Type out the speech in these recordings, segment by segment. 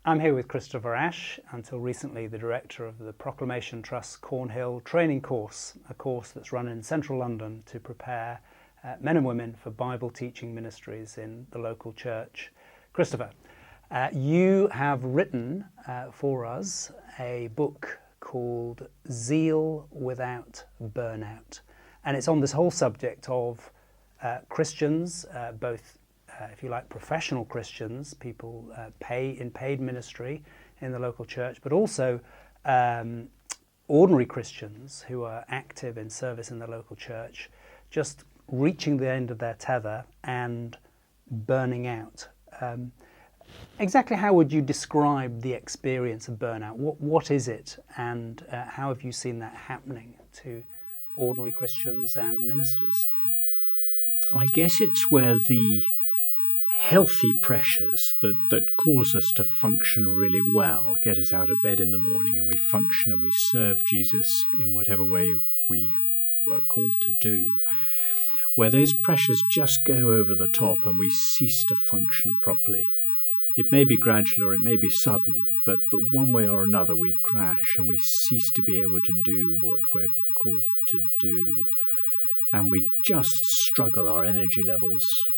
I'm here with Christopher Ash, until recently the director of the Proclamation Trust's Cornhill training course, a course that's run in central London to prepare men and women for Bible teaching ministries in the local church. Christopher, you have written for us a book called Zeal without Burnout, and it's on this whole subject of Christians, both if you like, professional Christians, people paid ministry in the local church, but also ordinary Christians who are active in service in the local church, just reaching the end of their tether and burning out. Exactly how would you describe the experience of burnout? What is it, and how have you seen that happening to ordinary Christians and ministers? I guess it's where the healthy pressures that cause us to function really well, get us out of bed in the morning, and we function and we serve Jesus in whatever way we are called to do, where those pressures just go over the top and we cease to function properly. It may be gradual or it may be sudden, but one way or another we crash and we cease to be able to do what we're called to do. And we just struggle, our energy levels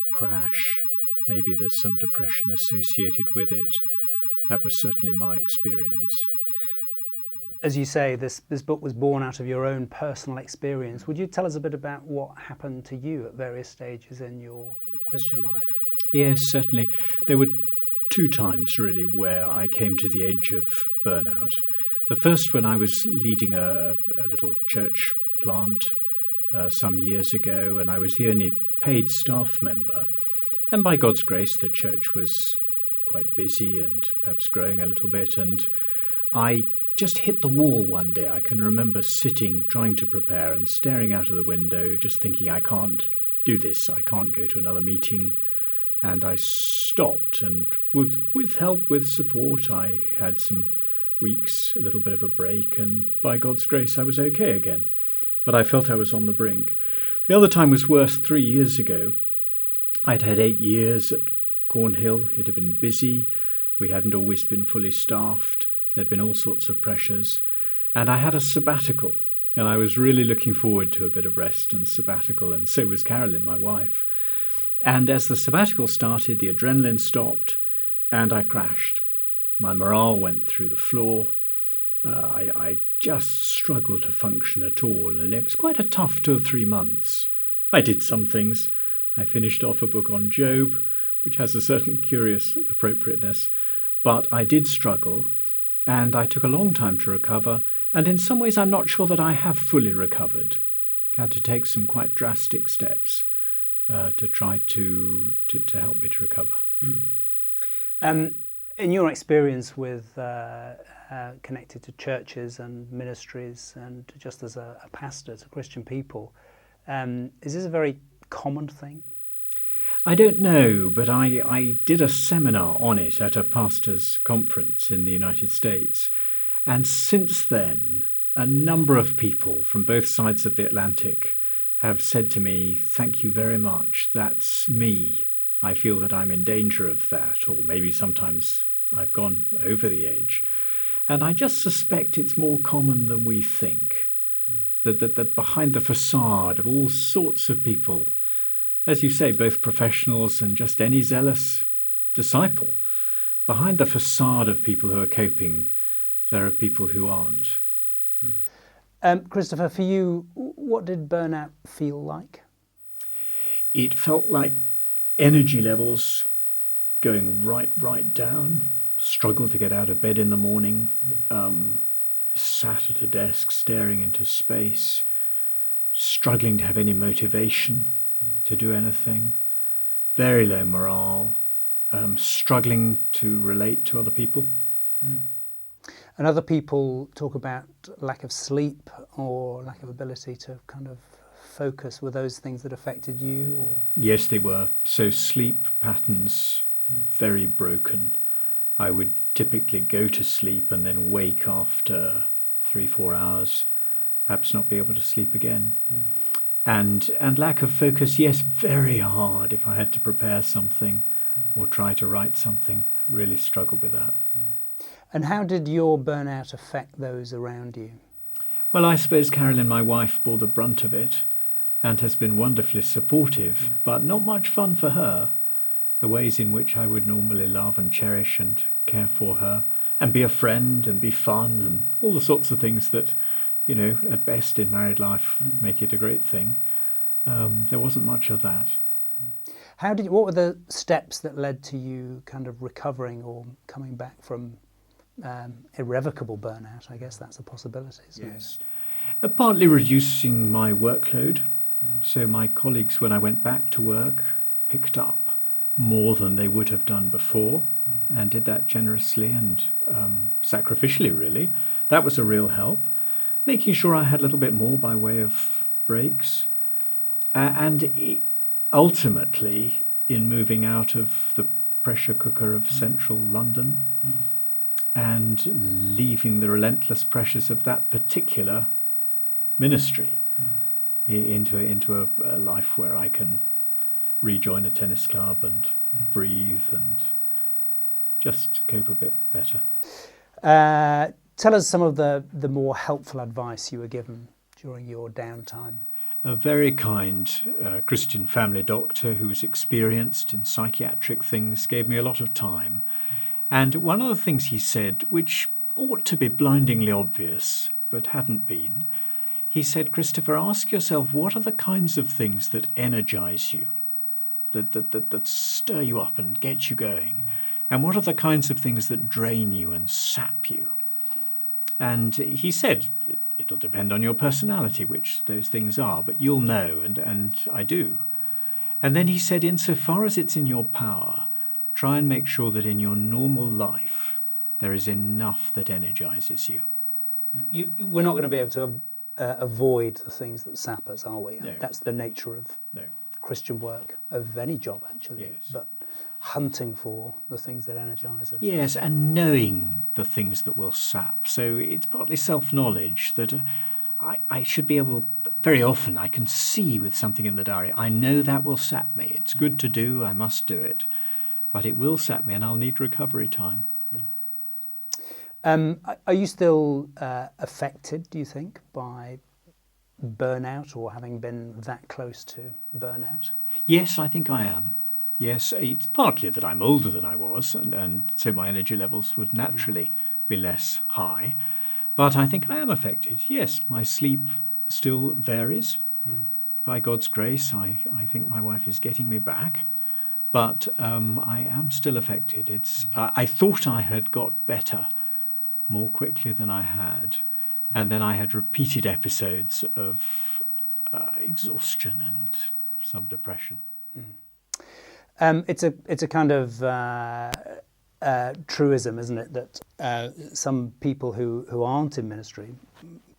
crash. Maybe there's some depression associated with it. That was certainly my experience. As you say, this book was born out of your own personal experience. Would you tell us a bit about what happened to you at various stages in your Christian life? Yes, certainly. There were two times really where I came to the edge of burnout. The first, when I was leading a little church plant some years ago, and I was the only paid staff member. And by God's grace, the church was quite busy and perhaps growing a little bit. And I just hit the wall one day. I can remember sitting, trying to prepare and staring out of the window, just thinking, I can't do this. I can't go to another meeting. And I stopped. And with help, with support, I had some weeks, a little bit of a break. And by God's grace, I was okay again. But I felt I was on the brink. The other time was worse 3 years ago. I'd had 8 years at Cornhill. It had been busy. We hadn't always been fully staffed. There'd been all sorts of pressures. And I had a sabbatical. And I was really looking forward to a bit of rest and sabbatical. And so was Carolyn, my wife. And as the sabbatical started, the adrenaline stopped and I crashed. My morale went through the floor. I just struggled to function at all. And it was quite a tough 2 or 3 months. I did some things. I finished off a book on Job, which has a certain curious appropriateness, but I did struggle, and I took a long time to recover, and in some ways I'm not sure that I have fully recovered. I had to take some quite drastic steps to try to help me to recover. In your experience with connected to churches and ministries, and just as a pastor to Christian people, is this a very common thing? I don't know, but I did a seminar on it at a pastors' conference in the United States. And since then, a number of people from both sides of the Atlantic have said to me, thank you very much, that's me. I feel that I'm in danger of that, or maybe sometimes I've gone over the edge. And I just suspect it's more common than we think. That behind the facade of all sorts of people, as you say, both professionals and just any zealous disciple, behind the facade of people who are coping, there are people who aren't. Christopher, for you, what did burnout feel like? It felt like energy levels going right down, struggled to get out of bed in the morning, sat at a desk staring into space, struggling to have any motivation to do anything, very low morale, struggling to relate to other people. And other people talk about lack of sleep or lack of ability to kind of focus. Were those things that affected you? Or? Yes, they were. So sleep patterns, very broken. I would typically go to sleep and then wake after 3-4 hours, perhaps not be able to sleep again. And lack of focus, yes, very hard if I had to prepare something or try to write something. really struggled with that. And how did your burnout affect those around you? Well, I suppose Carolyn, my wife, bore the brunt of it and has been wonderfully supportive, but not much fun for her. The ways in which I would normally love and cherish and care for her and be a friend and be fun and all the sorts of things that, you know, at best in married life make it a great thing. There wasn't much of that. What were the steps that led to you kind of recovering or coming back from irrevocable burnout? I guess that's a possibility, isn't it? Partly reducing my workload. So my colleagues, when I went back to work, picked up more than they would have done before and did that generously and sacrificially, really. That was a real help. Making sure I had a little bit more by way of breaks. Ultimately, in moving out of the pressure cooker of central London and leaving the relentless pressures of that particular ministry into a life where I can rejoin a tennis club and breathe and just cope a bit better. Tell us some of the more helpful advice you were given during your downtime. A very kind Christian family doctor who was experienced in psychiatric things gave me a lot of time. And one of the things he said, which ought to be blindingly obvious, but hadn't been, he said, Christopher, ask yourself, what are the kinds of things that energize you, that stir you up and get you going? And what are the kinds of things that drain you and sap you? And he said, it'll depend on your personality, which those things are, but you'll know, and I do. And then he said, insofar as it's in your power, try and make sure that in your normal life there is enough that energizes you. We're not going to be able to avoid the things that sap us, are we? No. That's the nature of Christian work, of any job, actually. Yes. But hunting for the things that energize us. Yes, and knowing the things that will sap. So it's partly self-knowledge that I should be able, very often I can see with something in the diary, I know that will sap me. It's good to do, I must do it. But it will sap me and I'll need recovery time. Are you still affected, do you think, by burnout or having been that close to burnout? Yes, I think I am. Yes, it's partly that I'm older than I was, and so my energy levels would naturally be less high. But I think I am affected. Yes, my sleep still varies. By God's grace, I think my wife is getting me back. But I am still affected. I thought I had got better more quickly than I had. And then I had repeated episodes of exhaustion and some depression. It's a kind of truism, isn't it, that some people who aren't in ministry,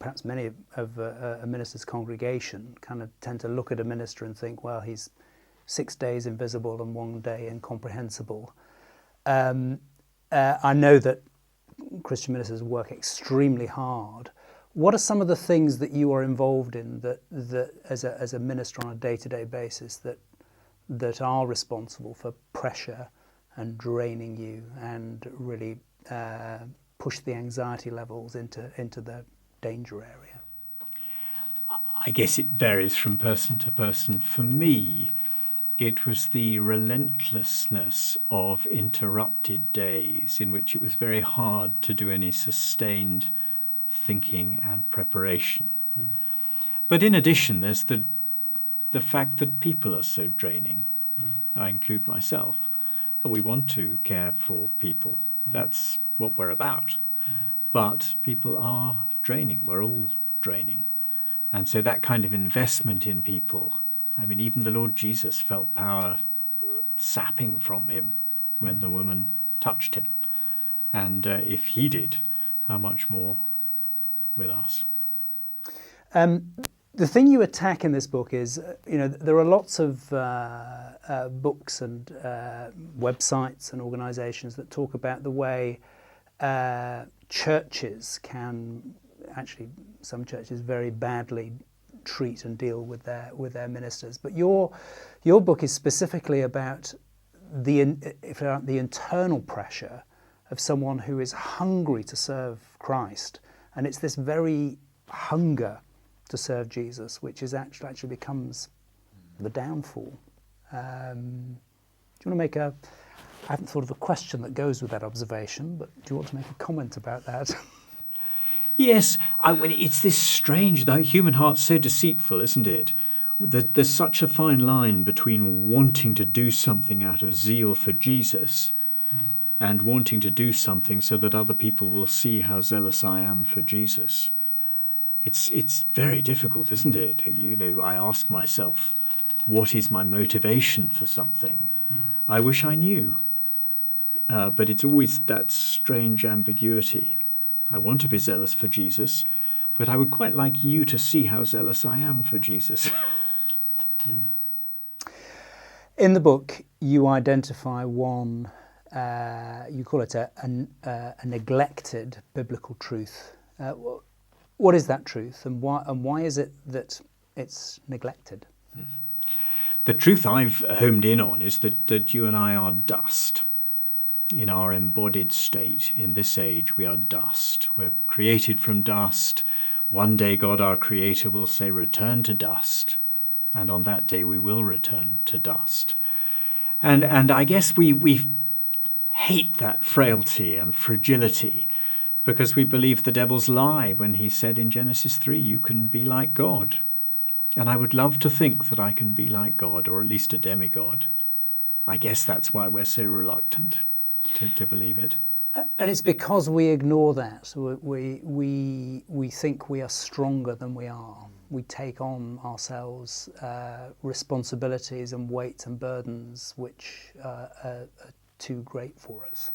perhaps many of a minister's congregation, kind of tend to look at a minister and think, well, he's 6 days invisible and 1 day incomprehensible. I know that Christian ministers work extremely hard. What are some of the things that you are involved in that as a minister on a day-to-day basis that are responsible for pressure and draining you and really push the anxiety levels into the danger area? I guess it varies from person to person. For me, it was the relentlessness of interrupted days in which it was very hard to do any sustained thinking and preparation. But in addition, there's the fact that people are so draining. I include myself. We want to care for people. That's what we're about. But people are draining. We're all draining. And so that kind of investment in people, I mean, even the Lord Jesus felt power sapping from him when the woman touched him. And if he did, how much more with us? The thing you attack in this book is, there are lots of books and websites and organisations that talk about the way churches can, actually some churches very badly treat and deal with their ministers. But your book is specifically about the internal pressure of someone who is hungry to serve Christ, and it's this very hunger to serve Jesus which is actually becomes the downfall. Do you want to make a? I haven't thought of a question that goes with that observation, but do you want to make a comment about that? Yes, it's this strange, the human heart's so deceitful, isn't it? There's such a fine line between wanting to do something out of zeal for Jesus and wanting to do something so that other people will see how zealous I am for Jesus. It's very difficult, isn't it? You know, I ask myself, what is my motivation for something? I wish I knew. But it's always that strange ambiguity. I want to be zealous for Jesus, but I would quite like you to see how zealous I am for Jesus. In the book, you identify one, you call it a neglected biblical truth. What is that truth, and why is it that it's neglected? The truth I've homed in on is that you and I are dust. In our embodied state, in this age, we are dust. We're created from dust. One day God, our Creator, will say, return to dust. And on that day we will return to dust. And I guess we hate that frailty and fragility because we believe the devil's lie when he said in Genesis 3, you can be like God. And I would love to think that I can be like God, or at least a demigod. I guess that's why we're so reluctant to believe it. And it's because we ignore that. We think we are stronger than we are. We take on ourselves responsibilities and weights and burdens which are too great for us.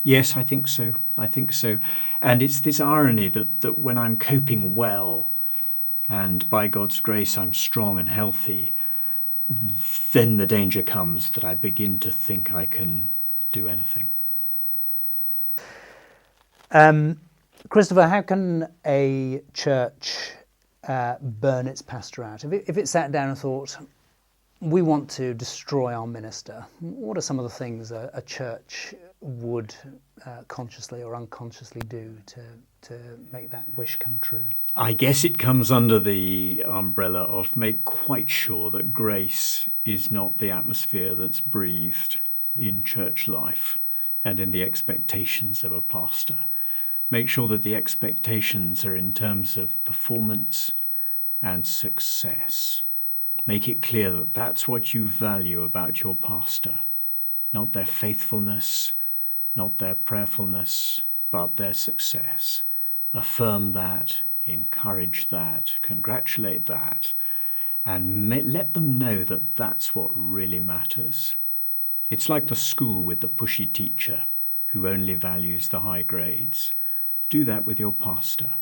Yes, I think so. And it's this irony that when I'm coping well, and by God's grace I'm strong and healthy, then the danger comes that I begin to think I can do anything. Christopher, how can a church burn its pastor out? If it sat down and thought, we want to destroy our minister, what are some of the things a church would consciously or unconsciously do to make that wish come true? I guess it comes under the umbrella of make quite sure that grace is not the atmosphere that's breathed in church life and in the expectations of a pastor. Make sure that the expectations are in terms of performance and success. Make it clear that that's what you value about your pastor, not their faithfulness, not their prayerfulness, but their success. Affirm that, encourage that, congratulate that, and let them know that that's what really matters. It's like the school with the pushy teacher who only values the high grades. Do that with your pastor.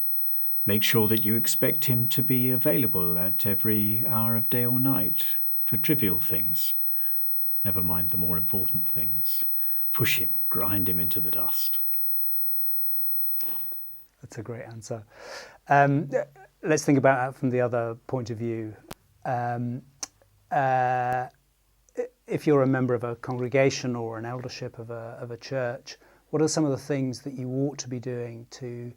Make sure that you expect him to be available at every hour of day or night for trivial things. Never mind the more important things. Push him, grind him into the dust. That's a great answer. Let's think about that from the other point of view. If you're a member of a congregation or an eldership of a church, what are some of the things that you ought to be doing to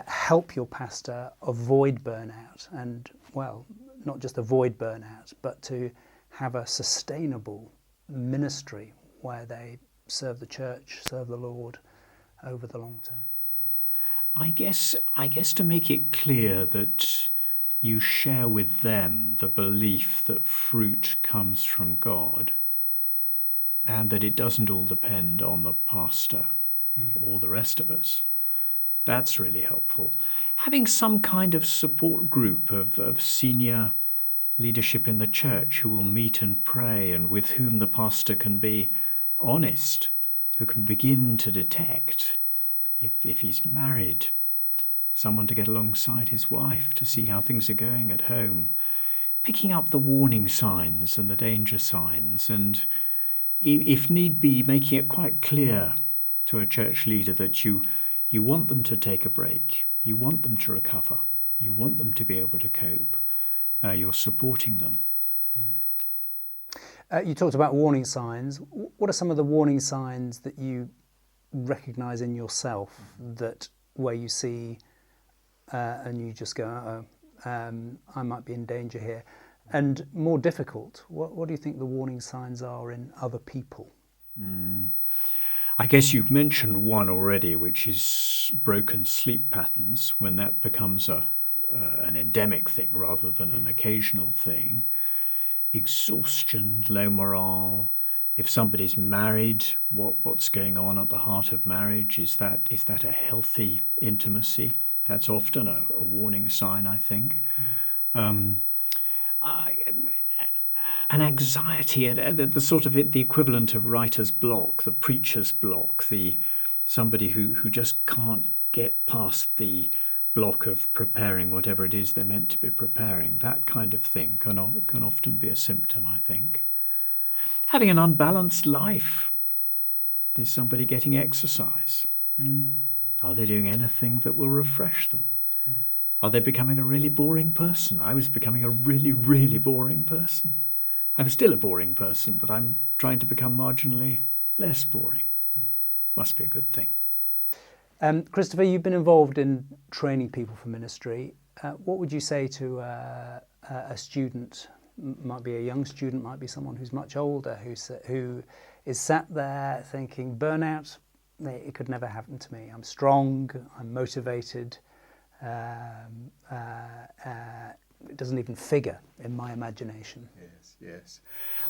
help your pastor avoid burnout? And, well, not just avoid burnout, but to have a sustainable ministry where they serve the church, serve the Lord over the long term. I guess to make it clear that you share with them the belief that fruit comes from God and that it doesn't all depend on the pastor or the rest of us. That's really helpful. Having some kind of support group of senior leadership in the church who will meet and pray and with whom the pastor can be honest, who can begin to detect if he's married, someone to get alongside his wife to see how things are going at home, picking up the warning signs and the danger signs, and if need be, making it quite clear to a church leader that you want them to take a break, you want them to recover, you want them to be able to cope, you're supporting them. You talked about warning signs. What are some of the warning signs that you recognise in yourself that where you see and you just go, I might be in danger here? And more difficult, what do you think the warning signs are in other people? I guess you've mentioned one already, which is broken sleep patterns, when that becomes an endemic thing rather than an occasional thing. Exhaustion, low morale. If somebody's married, what's going on at the heart of marriage? Is that a healthy intimacy? That's often a warning sign, I think. An anxiety, the sort of the equivalent of writer's block, the preacher's block, somebody who just can't get past the block of preparing whatever it is they're meant to be preparing. That kind of thing can often be a symptom, I think. Having an unbalanced life. Is somebody getting exercise? Are they doing anything that will refresh them? Are they becoming a really boring person? I was becoming a really, really boring person. I'm still a boring person, but I'm trying to become marginally less boring. Must be a good thing. Christopher, you've been involved in training people for ministry. What would you say to a student, might be a young student, might be someone who's much older, who is sat there thinking, burnout, it could never happen to me. I'm strong, I'm motivated. It doesn't even figure in my imagination. Yes.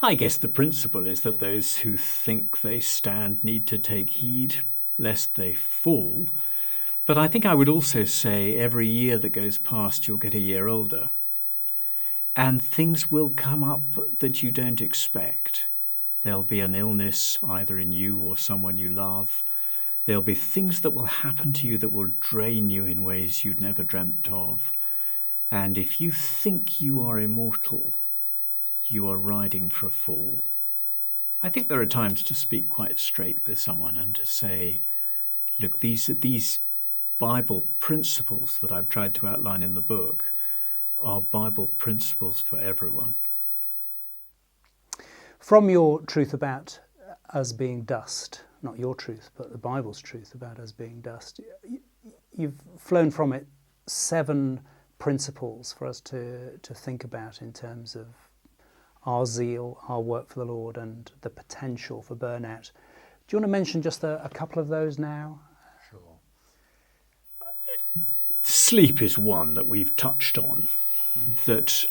I guess the principle is that those who think they stand need to take heed, lest they fall. But I think I would also say every year that goes past, you'll get a year older. And things will come up that you don't expect. There'll be an illness either in you or someone you love. There'll be things that will happen to you that will drain you in ways you'd never dreamt of. And if you think you are immortal, you are riding for a fall. I think there are times to speak quite straight with someone and to say, look, these Bible principles that I've tried to outline in the book are Bible principles for everyone. From your truth about us being dust, not your truth, but the Bible's truth about us being dust, you've flown from it 7 principles for us to think about in terms of our zeal, our work for the Lord, and the potential for burnout. Do you want to mention just a couple of those now? Sure. Sleep is one that we've touched on, that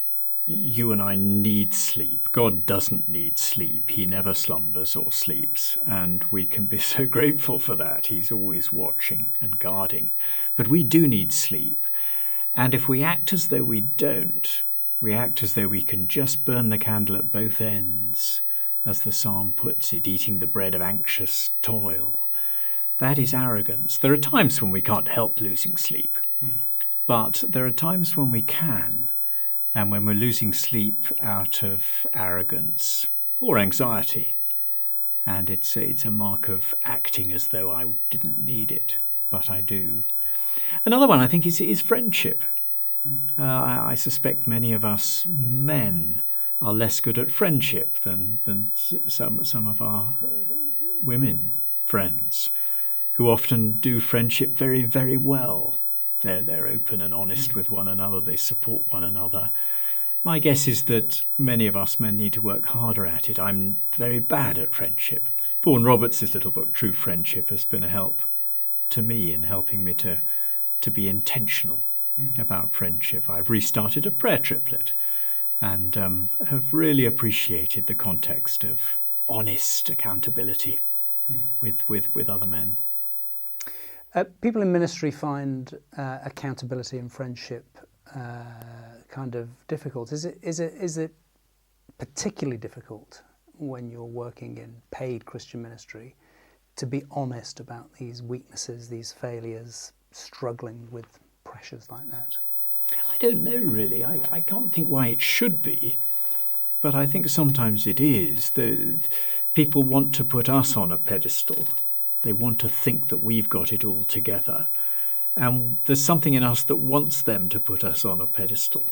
you and I need sleep. God doesn't need sleep. He never slumbers or sleeps, and we can be so grateful for that. He's always watching and guarding. But we do need sleep. And if we act as though we don't, we act as though we can just burn the candle at both ends, as the psalm puts it, eating the bread of anxious toil. That is arrogance. There are times when we can't help losing sleep, but there are times when we can, and when we're losing sleep out of arrogance or anxiety. And it's a mark of acting as though I didn't need it, but I do. Another one, I think, is friendship. I suspect many of us men are less good at friendship than some of our women friends, who often do friendship very, very well. They're open and honest with one another. They support one another. My guess is that many of us men need to work harder at it. I'm very bad at friendship. Vaughan Roberts' little book, True Friendship, has been a help to me in helping me to be intentional about friendship. I've restarted a prayer triplet and have really appreciated the context of honest accountability with other men. People in ministry find accountability and friendship kind of difficult. Is it particularly difficult when you're working in paid Christian ministry to be honest about these weaknesses, these failures, struggling with pressures like that? I don't know, really. I can't think why it should be, but I think sometimes it is. People want to put us on a pedestal. They want to think that we've got it all together. And there's something in us that wants them to put us on a pedestal,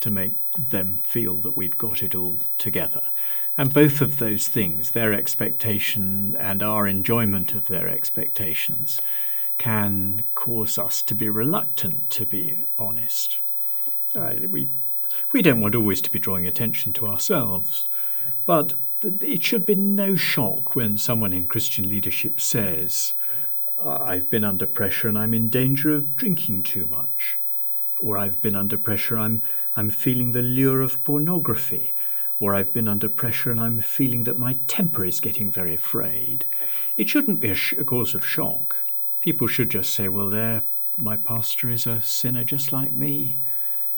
to make them feel that we've got it all together. And both of those things, their expectation and our enjoyment of their expectations, can cause us to be reluctant to be honest. We don't want always to be drawing attention to ourselves, but it should be no shock when someone in Christian leadership says, I've been under pressure and I'm in danger of drinking too much. Or I've been under pressure, I'm feeling the lure of pornography. Or I've been under pressure and I'm feeling that my temper is getting very frayed. It shouldn't be a cause of shock. People should just say, well, there, my pastor is a sinner just like me.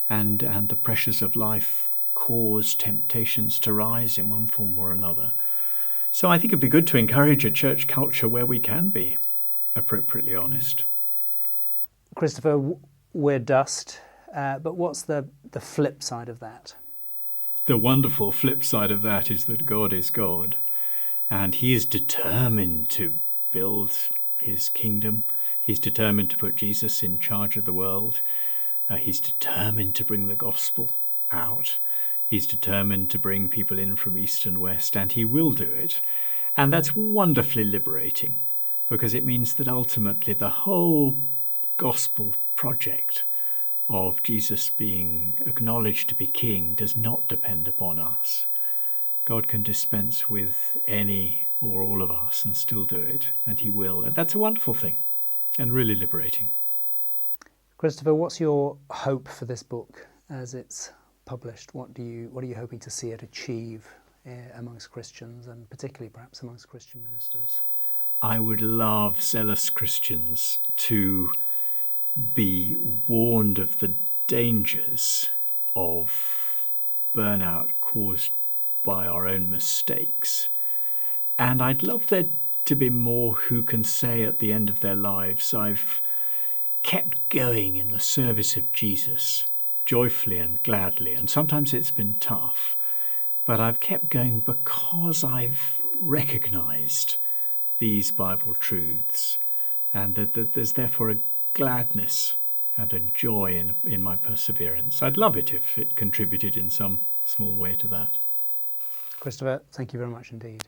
And the pressures of life cause temptations to rise in one form or another. So I think it'd be good to encourage a church culture where we can be appropriately honest. Christopher, we're dust, but what's the flip side of that? The wonderful flip side of that is that God is God, and he is determined to build his kingdom. He's determined to put Jesus in charge of the world. He's determined to bring the gospel out. He's determined to bring people in from east and west, and he will do it. And that's wonderfully liberating, because it means that ultimately the whole gospel project of Jesus being acknowledged to be king does not depend upon us. God can dispense with any or all of us and still do it, and he will. And that's a wonderful thing and really liberating. Christopher, what's your hope for this book as it's published? What are you hoping to see it achieve amongst Christians, and particularly perhaps amongst Christian ministers? I would love zealous Christians to be warned of the dangers of burnout caused by our own mistakes. And I'd love there to be more who can say at the end of their lives, I've kept going in the service of Jesus, joyfully and gladly. And sometimes it's been tough, but I've kept going because I've recognised these Bible truths, and that there's therefore a gladness and a joy in my perseverance. I'd love it if it contributed in some small way to that. Christopher, thank you very much indeed.